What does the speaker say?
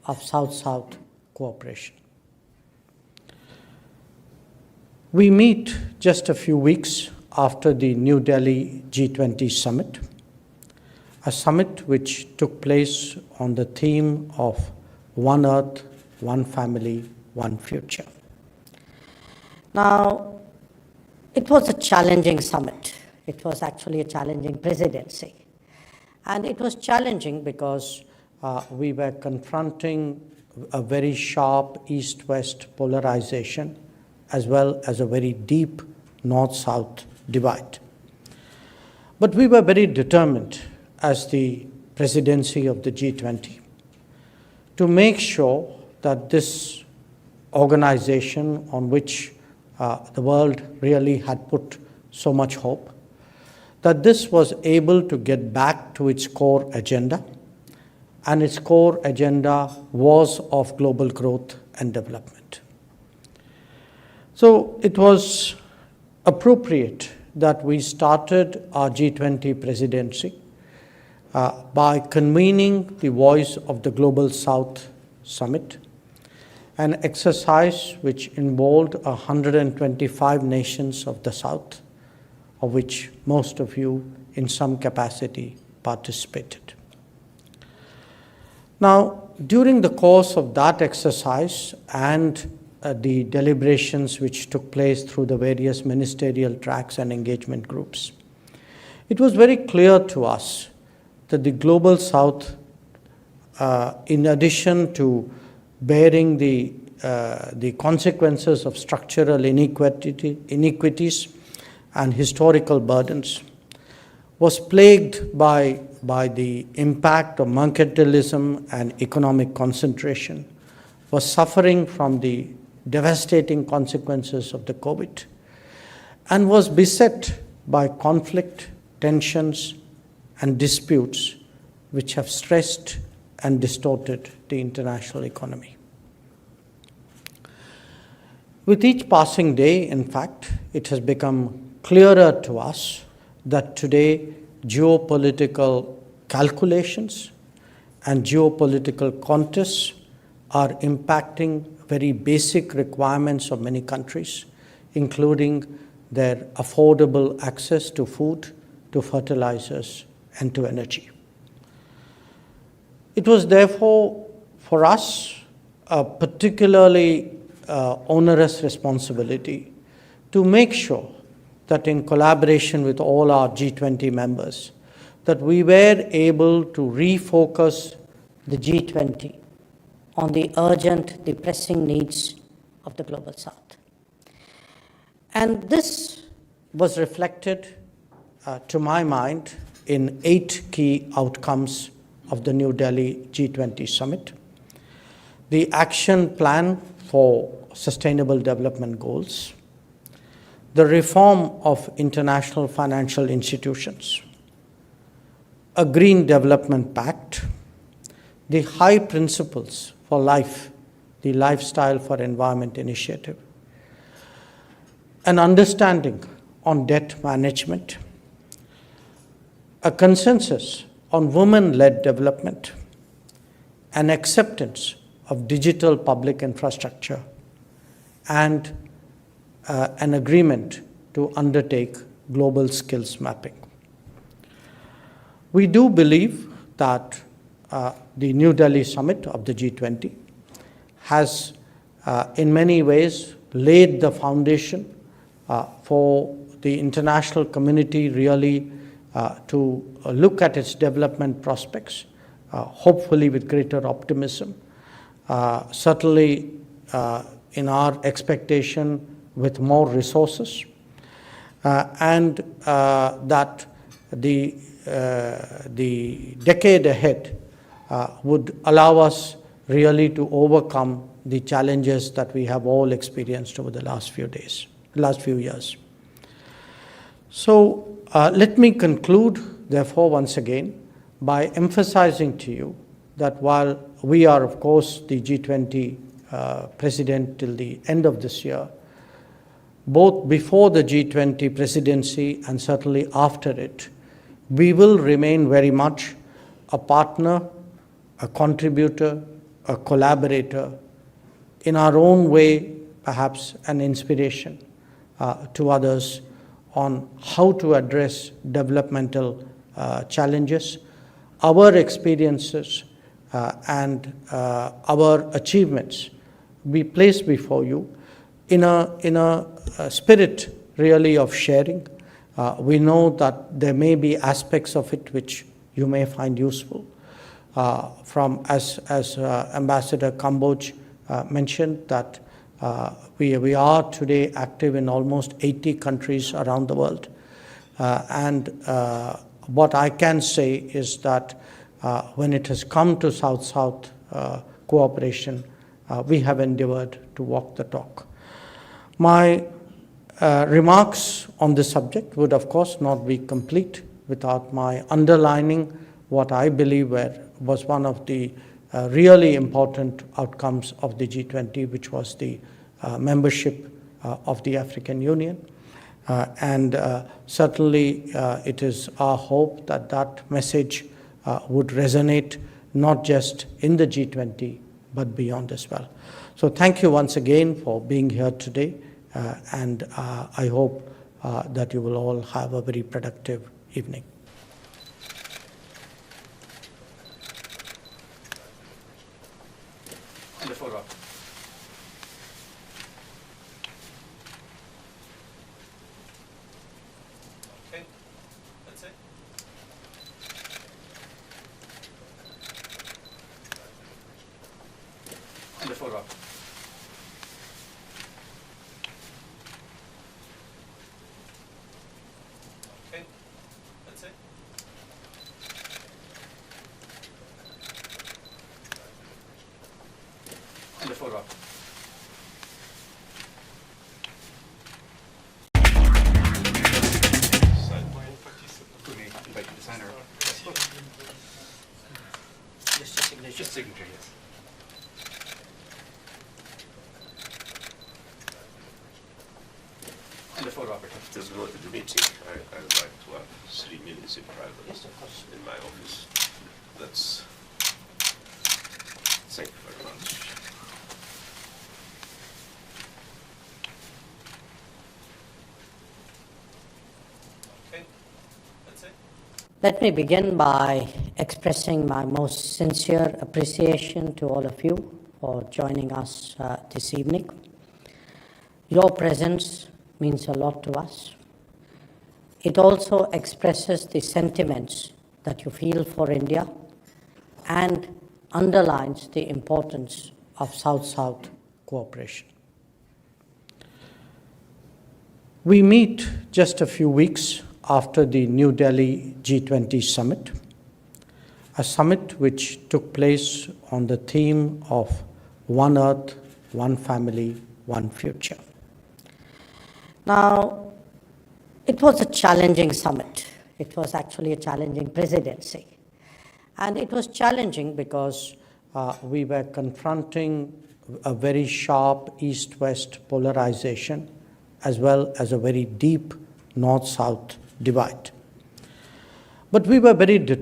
of South-South cooperation. We meet just a few weeks after the New Delhi G20 summit, a summit which took place on the theme of One Earth, One Family, One Future. Now, it was a challenging summit. It was actually a challenging presidency. And it was challenging because we were confronting a very sharp east-west polarization, as well as a very deep north-south divide. But we were very determined as the presidency of the G20 to make sure that this organization on which the world really had put so much hope, that this was able to get back to its core agenda, and its core agenda was of global growth and development. So it was appropriate that we started our G20 presidency by convening the Voice of the Global South Summit, an exercise which involved 125 nations of the South, of which most of you in some capacity participated. Now, during the course of that exercise and the deliberations which took place through the various ministerial tracks and engagement groups, it was very clear to us that the Global South, in addition to bearing the consequences of structural inequities and historical burdens, was plagued by the impact of mercantilism and economic concentration, was suffering from the devastating consequences of the COVID, and was beset by conflict, tensions, and disputes which have stressed and distorted the international economy. With each passing day, in fact, it has become clearer to us that today geopolitical calculations and geopolitical contests are impacting very basic requirements of many countries, including their affordable access to food, to fertilizers, and to energy. It was therefore for us a particularly onerous responsibility to make sure that in collaboration with all our G20 members, that we were able to refocus the G20 on the urgent, the pressing needs of the Global South. And this was reflected, to my mind, in 8 key outcomes of the New Delhi G20 summit. The action plan for sustainable development goals, the reform of international financial institutions, a green development pact, the high principles for life, the Lifestyle for Environment initiative, an understanding on debt management, a consensus on women-led development, an acceptance of digital public infrastructure, and an agreement to undertake global skills mapping. We do believe that the New Delhi summit of the G20 has in many ways laid the foundation for the international community really to look at its development prospects, hopefully with greater optimism, certainly in our expectation with more resources, and that the decade ahead would allow us really to overcome the challenges that we have all experienced over the last few years. So let me conclude, therefore, once again, by emphasizing to you that while we are, of course, the G20 president till the end of this year, both before the G20 presidency and certainly after it, we will remain very much a partner, a contributor, a collaborator, in our own way, perhaps an inspiration to others on how to address developmental challenges. Our experiences and our achievements we place before you in a spirit really of sharing. We know that there may be aspects of it which you may find useful. As Ambassador Kamboj mentioned, that we are today active in almost 80 countries around the world. And what I can say is that when it has come to South-South cooperation, we have endeavored to walk the talk. My remarks on this subject would, of course, not be complete without my underlining what I believe was one of the really important outcomes of the G20, which was the membership of the African Union. And certainly it is our hope that that message would resonate not just in the G20, but beyond as well. So thank you once again for being here today, and I hope that you will all have a very productive evening. The photo. Okay, that's it. The photo. Okay, that's it. The photo. Just signature, yes. And the photo operator. Just go to the meeting. I would like to have 3 minutes in private. Yes, of course. In my office. That's. Thank you very much. Okay, that's it. Let me begin by expressing my most sincere appreciation to all of you for joining us this evening. Your presence means a lot to us. It also expresses the sentiments that you feel for India and underlines the importance of South-South cooperation. We meet just a few weeks after the New Delhi G20 summit, a summit which took place on the theme of One Earth, One Family, One Future. Now, it was a challenging summit. It was actually a challenging presidency. And it was challenging because we were confronting a very sharp east-west polarization, as well as a very deep north-south divide. But we were very determined